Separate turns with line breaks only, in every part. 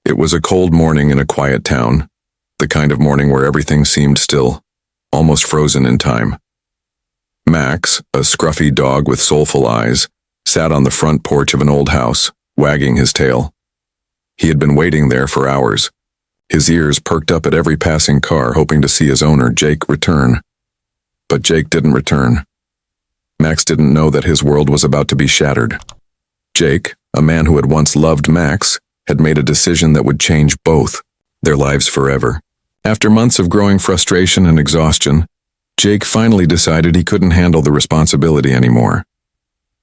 It was a cold morning in a quiet town, the kind of morning where everything seemed still, almost frozen in time. Max, a scruffy dog with soulful eyes, sat on the front porch of an old house, wagging his tail. He had been waiting there for hours, his ears perked up at every passing car, hoping to see his owner, Jake, return. But Jake didn't return. Max didn't know that his world was about to be shattered. Jake, a man who had once loved Max, had made a decision that would change both their lives forever. After months of growing frustration and exhaustion, Jake finally decided he couldn't handle the responsibility anymore.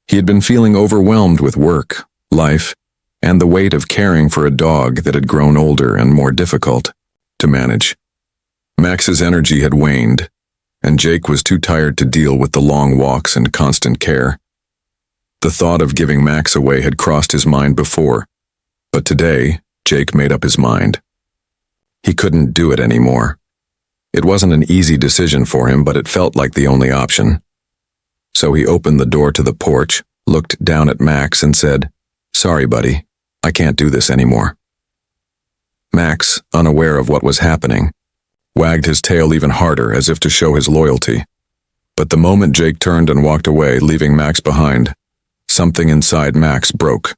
He had been feeling overwhelmed with work, life, and the weight of caring for a dog that had grown older and more difficult to manage. Max's energy had waned, and Jake was too tired to deal with the long walks and constant care. The thought of giving Max away had crossed his mind before, but today, Jake made up his mind. He couldn't do it anymore. It wasn't an easy decision for him, but it felt like the only option. So he opened the door to the porch, looked down at Max and said, "Sorry, buddy, I can't do this anymore." Max, unaware of what was happening, wagged his tail even harder as if to show his loyalty. But the moment Jake turned and walked away, leaving Max behind, something inside Max broke.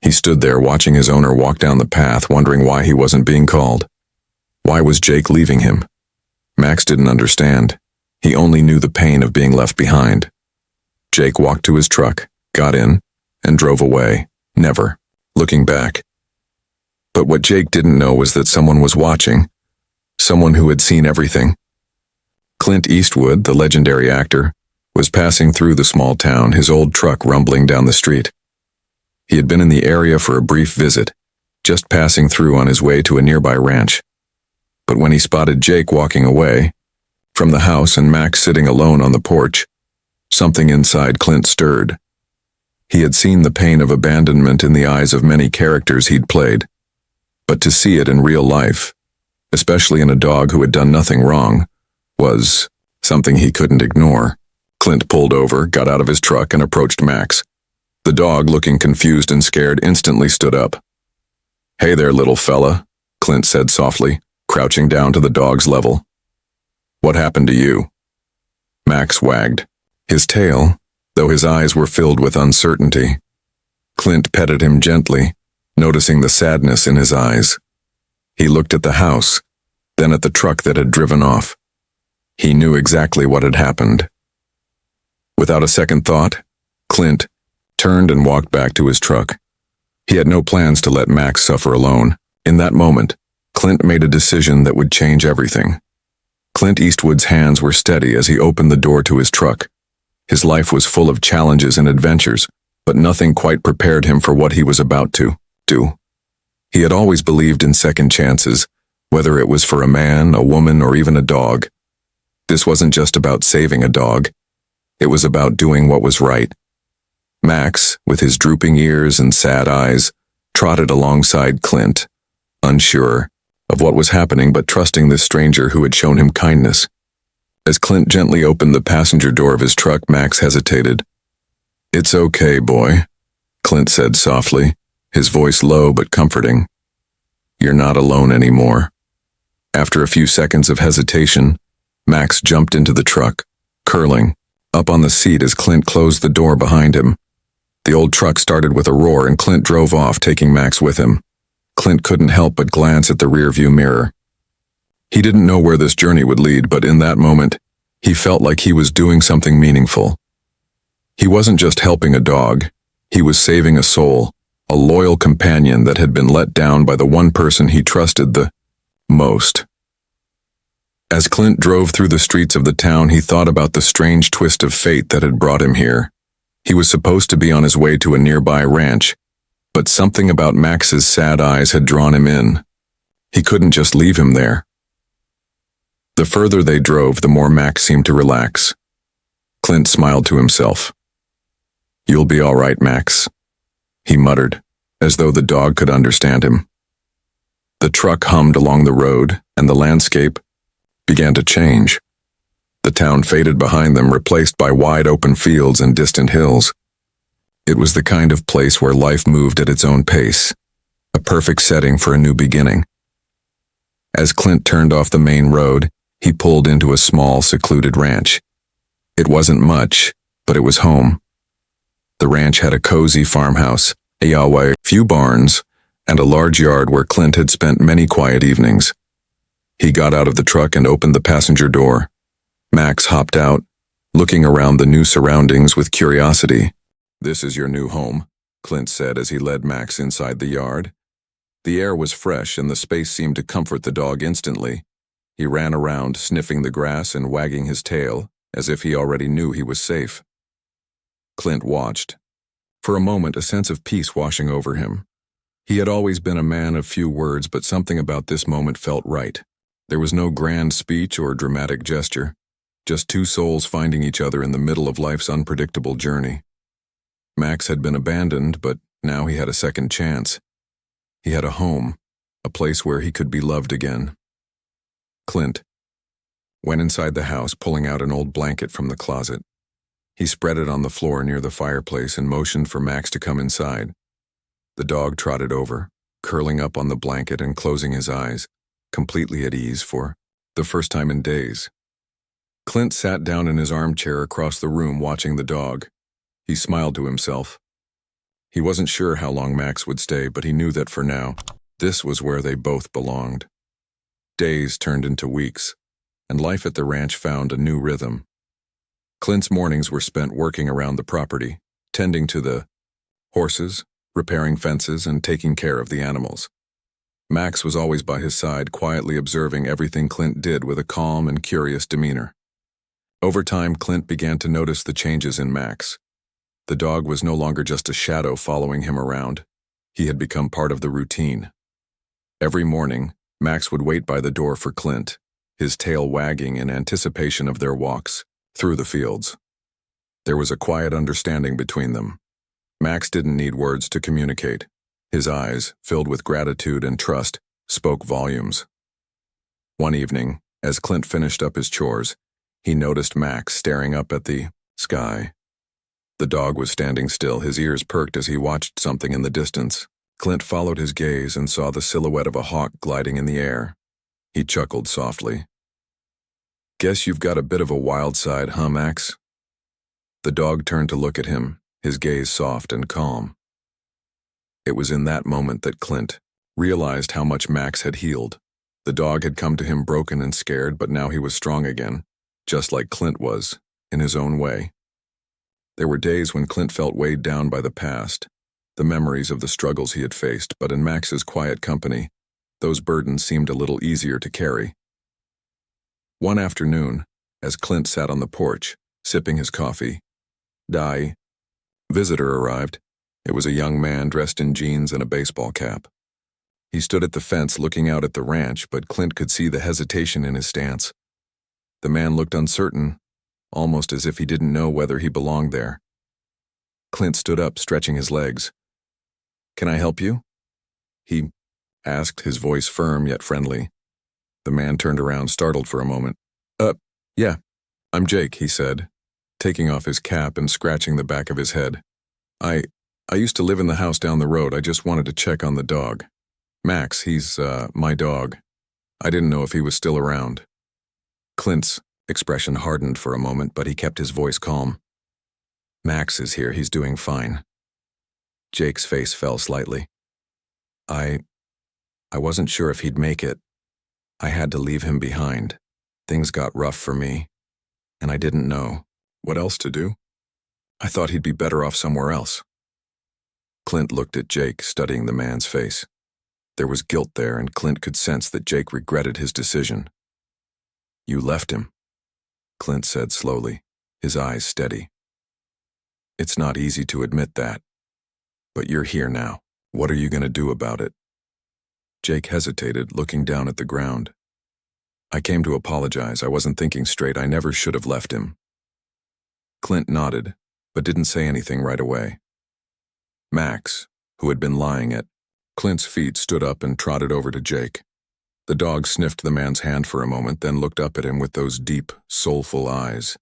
He stood there watching his owner walk down the path, wondering why he wasn't being called. Why was Jake leaving him? Max didn't understand. He only knew the pain of being left behind. Jake walked to his truck, got in, and drove away, never looking back. But what Jake didn't know was that someone was watching, someone who had seen everything. Clint Eastwood, the legendary actor, was passing through the small town, his old truck rumbling down the street. He had been in the area for a brief visit, just passing through on his way to a nearby ranch. But when he spotted Jake walking away from the house and Max sitting alone on the porch, something inside Clint stirred. He had seen the pain of abandonment in the eyes of many characters he'd played, but to see it in real life, especially in a dog who had done nothing wrong, was something he couldn't ignore. Clint pulled over, got out of his truck, and approached Max. The dog, looking confused and scared, instantly stood up. "Hey there, little fella," Clint said softly, crouching down to the dog's level. "What happened to you?" Max wagged his tail, though his eyes were filled with uncertainty. Clint petted him gently, noticing the sadness in his eyes. He looked at the house, then at the truck that had driven off. He knew exactly what had happened. Without a second thought, Clint turned and walked back to his truck. He had no plans to let Max suffer alone. In that moment, Clint made a decision that would change everything. Clint Eastwood's hands were steady as he opened the door to his truck. His life was full of challenges and adventures, but nothing quite prepared him for what he was about to do. He had always believed in second chances, whether it was for a man, a woman, or even a dog. This wasn't just about saving a dog. It was about doing what was right. Max, with his drooping ears and sad eyes, trotted alongside Clint, unsure of what was happening but trusting this stranger who had shown him kindness. As Clint gently opened the passenger door of his truck, Max hesitated. "It's okay, boy," Clint said softly, his voice low but comforting. "You're not alone anymore." After a few seconds of hesitation, Max jumped into the truck, curling up on the seat as Clint closed the door behind him. The old truck started with a roar and Clint drove off, taking Max with him. Clint couldn't help but glance at the rearview mirror. He didn't know where this journey would lead, but in that moment, he felt like he was doing something meaningful. He wasn't just helping a dog, he was saving a soul, a loyal companion that had been let down by the one person he trusted the most. As Clint drove through the streets of the town, he thought about the strange twist of fate that had brought him here. He was supposed to be on his way to a nearby ranch, but something about Max's sad eyes had drawn him in. He couldn't just leave him there. The further they drove, the more Max seemed to relax. Clint smiled to himself. "You'll be all right, Max," he muttered, as though the dog could understand him. The truck hummed along the road, and the landscape began to change. The town faded behind them, replaced by wide open fields and distant hills. It was the kind of place where life moved at its own pace, a perfect setting for a new beginning. As Clint turned off the main road, he pulled into a small, secluded ranch. It wasn't much, but it was home. The ranch had a cozy farmhouse, a Yahweh, few barns, and a large yard where Clint had spent many quiet evenings. He got out of the truck and opened the passenger door. Max hopped out, looking around the new surroundings with curiosity. "This is your new home," Clint said as he led Max inside the yard. The air was fresh and the space seemed to comfort the dog instantly. He ran around, sniffing the grass and wagging his tail, as if he already knew he was safe. Clint watched. For a moment, a sense of peace washing over him. He had always been a man of few words, but something about this moment felt right. There was no grand speech or dramatic gesture, just two souls finding each other in the middle of life's unpredictable journey. Max had been abandoned, but now he had a second chance. He had a home, a place where he could be loved again. Clint went inside the house, pulling out an old blanket from the closet. He spread it on the floor near the fireplace and motioned for Max to come inside. The dog trotted over, curling up on the blanket and closing his eyes, completely at ease for the first time in days. Clint sat down in his armchair across the room watching the dog. He smiled to himself. He wasn't sure how long Max would stay, but he knew that for now, this was where they both belonged. Days turned into weeks, and life at the ranch found a new rhythm. Clint's mornings were spent working around the property, tending to the horses, repairing fences, and taking care of the animals. Max was always by his side, quietly observing everything Clint did with a calm and curious demeanor. Over time, Clint began to notice the changes in Max. The dog was no longer just a shadow following him around. He had become part of the routine. Every morning, Max would wait by the door for Clint, his tail wagging in anticipation of their walks through the fields. There was a quiet understanding between them. Max didn't need words to communicate. His eyes, filled with gratitude and trust, spoke volumes. One evening, as Clint finished up his chores, he noticed Max staring up at the sky. The dog was standing still, his ears perked as he watched something in the distance. Clint followed his gaze and saw the silhouette of a hawk gliding in the air. He chuckled softly. "Guess you've got a bit of a wild side, huh, Max?" The dog turned to look at him, his gaze soft and calm. It was in that moment that Clint realized how much Max had healed. The dog had come to him broken and scared, but now he was strong again, just like Clint was, in his own way. There were days when Clint felt weighed down by the past, the memories of the struggles he had faced, but in Max's quiet company, those burdens seemed a little easier to carry. One afternoon, as Clint sat on the porch, sipping his coffee, visitor arrived. It was a young man dressed in jeans and a baseball cap. He stood at the fence looking out at the ranch, but Clint could see the hesitation in his stance. The man looked uncertain, almost as if he didn't know whether he belonged there. Clint stood up, stretching his legs. "Can I help you?" he asked, his voice firm yet friendly. The man turned around, startled for a moment. Yeah, I'm Jake," he said, taking off his cap and scratching the back of his head. I used to live in the house down the road. I just wanted to check on the dog. Max, he's, my dog. I didn't know if he was still around." Clint's expression hardened for a moment, but he kept his voice calm. "Max is here. He's doing fine." Jake's face fell slightly. I wasn't sure if he'd make it. I had to leave him behind. Things got rough for me, and I didn't know what else to do. I thought he'd be better off somewhere else." Clint looked at Jake, studying the man's face. There was guilt there, and Clint could sense that Jake regretted his decision. "You left him," Clint said slowly, his eyes steady. "It's not easy to admit that. But you're here now. What are you going to do about it?" Jake hesitated, looking down at the ground. "I came to apologize. I wasn't thinking straight. I never should have left him." Clint nodded, but didn't say anything right away. Max, who had been lying at Clint's feet, stood up and trotted over to Jake. The dog sniffed the man's hand for a moment, then looked up at him with those deep, soulful eyes.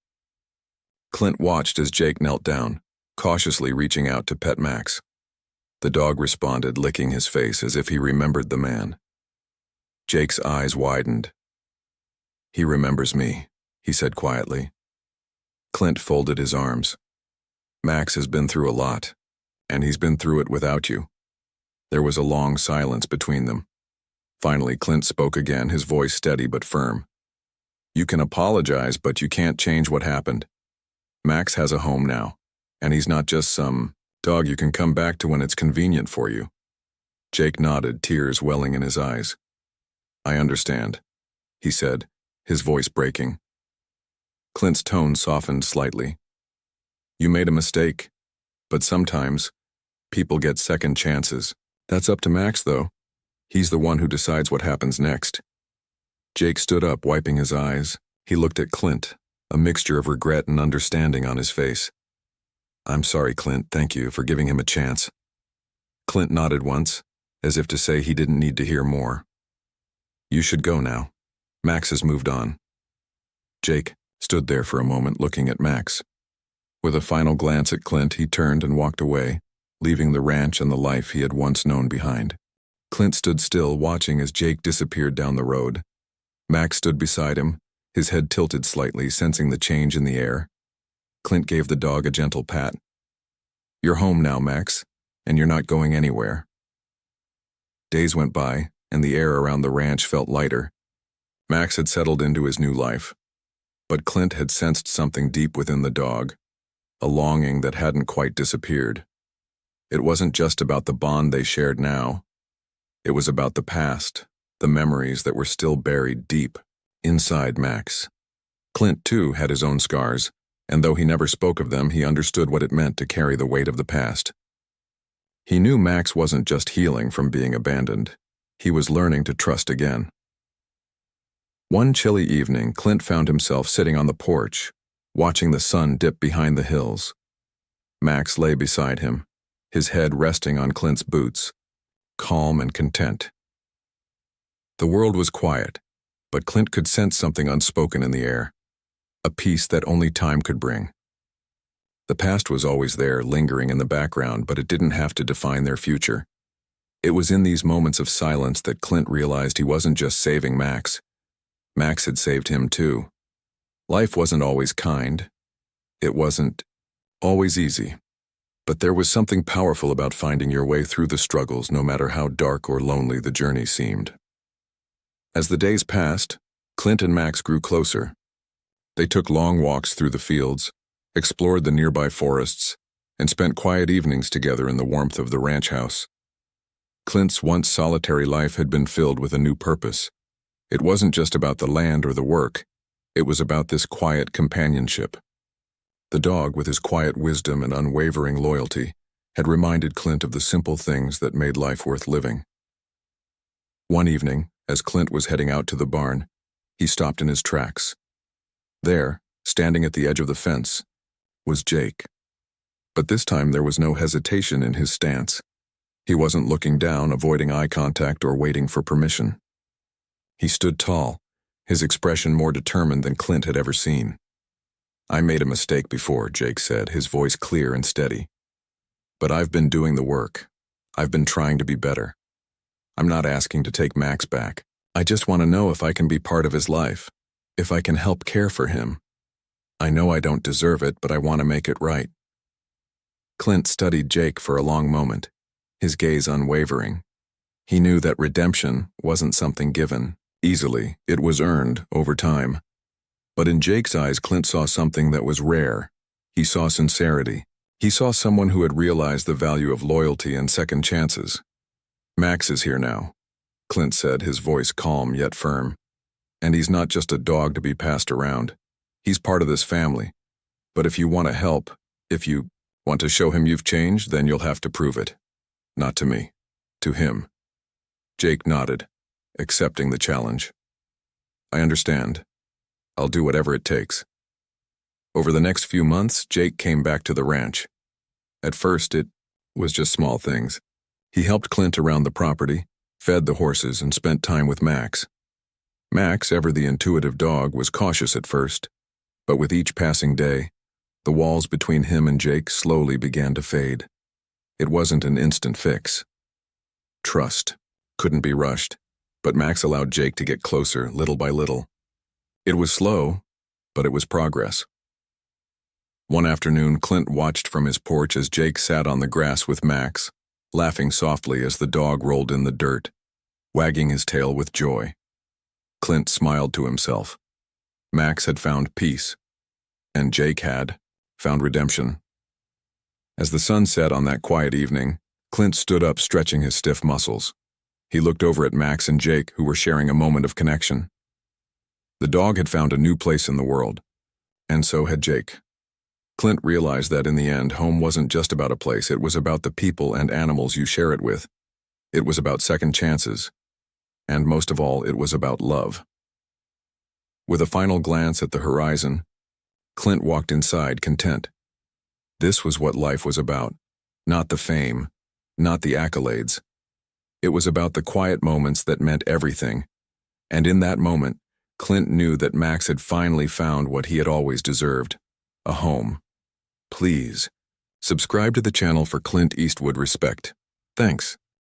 Clint watched as Jake knelt down, cautiously reaching out to pet Max. The dog responded, licking his face as if he remembered the man. Jake's eyes widened. "He remembers me," he said quietly. Clint folded his arms. "Max has been through a lot, and he's been through it without you." There was a long silence between them. Finally, Clint spoke again, his voice steady but firm. "You can apologize, but you can't change what happened. Max has a home now, and he's not just some dog you can come back to when it's convenient for you." Jake nodded, tears welling in his eyes. "I understand," he said, his voice breaking. Clint's tone softened slightly. "You made a mistake, but sometimes people get second chances. That's up to Max, though. He's the one who decides what happens next." Jake stood up, wiping his eyes. He looked at Clint, a mixture of regret and understanding on his face. "I'm sorry, Clint. Thank you for giving him a chance." Clint nodded once, as if to say he didn't need to hear more. "You should go now. Max has moved on." Jake stood there for a moment, looking at Max. With a final glance at Clint, he turned and walked away, leaving the ranch and the life he had once known behind. Clint stood still, watching as Jake disappeared down the road. Max stood beside him, his head tilted slightly, sensing the change in the air. Clint gave the dog a gentle pat. "You're home now, Max, and you're not going anywhere." Days went by, and the air around the ranch felt lighter. Max had settled into his new life. But Clint had sensed something deep within the dog, a longing that hadn't quite disappeared. It wasn't just about the bond they shared now. It was about the past, the memories that were still buried deep inside Max. Clint, too, had his own scars, and though he never spoke of them, he understood what it meant to carry the weight of the past. He knew Max wasn't just healing from being abandoned. He was learning to trust again. One chilly evening, Clint found himself sitting on the porch, watching the sun dip behind the hills. Max lay beside him, his head resting on Clint's boots, calm and content. The world was quiet, but Clint could sense something unspoken in the air, a peace that only time could bring. The past was always there, lingering in the background, but it didn't have to define their future. It was in these moments of silence that Clint realized he wasn't just saving Max. Max had saved him too. Life wasn't always kind. It wasn't always easy. But there was something powerful about finding your way through the struggles, no matter how dark or lonely the journey seemed. As the days passed, Clint and Max grew closer. They took long walks through the fields, explored the nearby forests, and spent quiet evenings together in the warmth of the ranch house. Clint's once solitary life had been filled with a new purpose. It wasn't just about the land or the work. It was about this quiet companionship. The dog, with his quiet wisdom and unwavering loyalty, had reminded Clint of the simple things that made life worth living. One evening, as Clint was heading out to the barn, he stopped in his tracks. There, standing at the edge of the fence, was Jake. But this time there was no hesitation in his stance. He wasn't looking down, avoiding eye contact, or waiting for permission. He stood tall, his expression more determined than Clint had ever seen. "I made a mistake before," Jake said, his voice clear and steady. "But I've been doing the work. I've been trying to be better. I'm not asking to take Max back. I just want to know if I can be part of his life, if I can help care for him. I know I don't deserve it, but I want to make it right." Clint studied Jake for a long moment, his gaze unwavering. He knew that redemption wasn't something given easily. It was earned over time. But in Jake's eyes, Clint saw something that was rare. He saw sincerity. He saw someone who had realized the value of loyalty and second chances. "Max is here now," Clint said, his voice calm yet firm. "And he's not just a dog to be passed around. He's part of this family. But if you want to help, if you want to show him you've changed, then you'll have to prove it. Not to me, to him." Jake nodded, accepting the challenge. "I understand. I'll do whatever it takes." Over the next few months, Jake came back to the ranch. At first, it was just small things. He helped Clint around the property, fed the horses, and spent time with Max. Max, ever the intuitive dog, was cautious at first, but with each passing day, the walls between him and Jake slowly began to fade. It wasn't an instant fix. Trust couldn't be rushed, but Max allowed Jake to get closer little by little. It was slow, but it was progress. One afternoon, Clint watched from his porch as Jake sat on the grass with Max, laughing softly as the dog rolled in the dirt, wagging his tail with joy. Clint smiled to himself. Max had found peace, and Jake had found redemption. As the sun set on that quiet evening, Clint stood up, stretching his stiff muscles. He looked over at Max and Jake, who were sharing a moment of connection. The dog had found a new place in the world, and so had Jake. Clint realized that in the end, home wasn't just about a place, it was about the people and animals you share it with. It was about second chances, and most of all, it was about love. With a final glance at the horizon, Clint walked inside, content. This was what life was about, not the fame, not the accolades. It was about the quiet moments that meant everything, and in that moment, Clint knew that Max had finally found what he had always deserved, a home. Please, subscribe to the channel for Clint Eastwood respect. Thanks.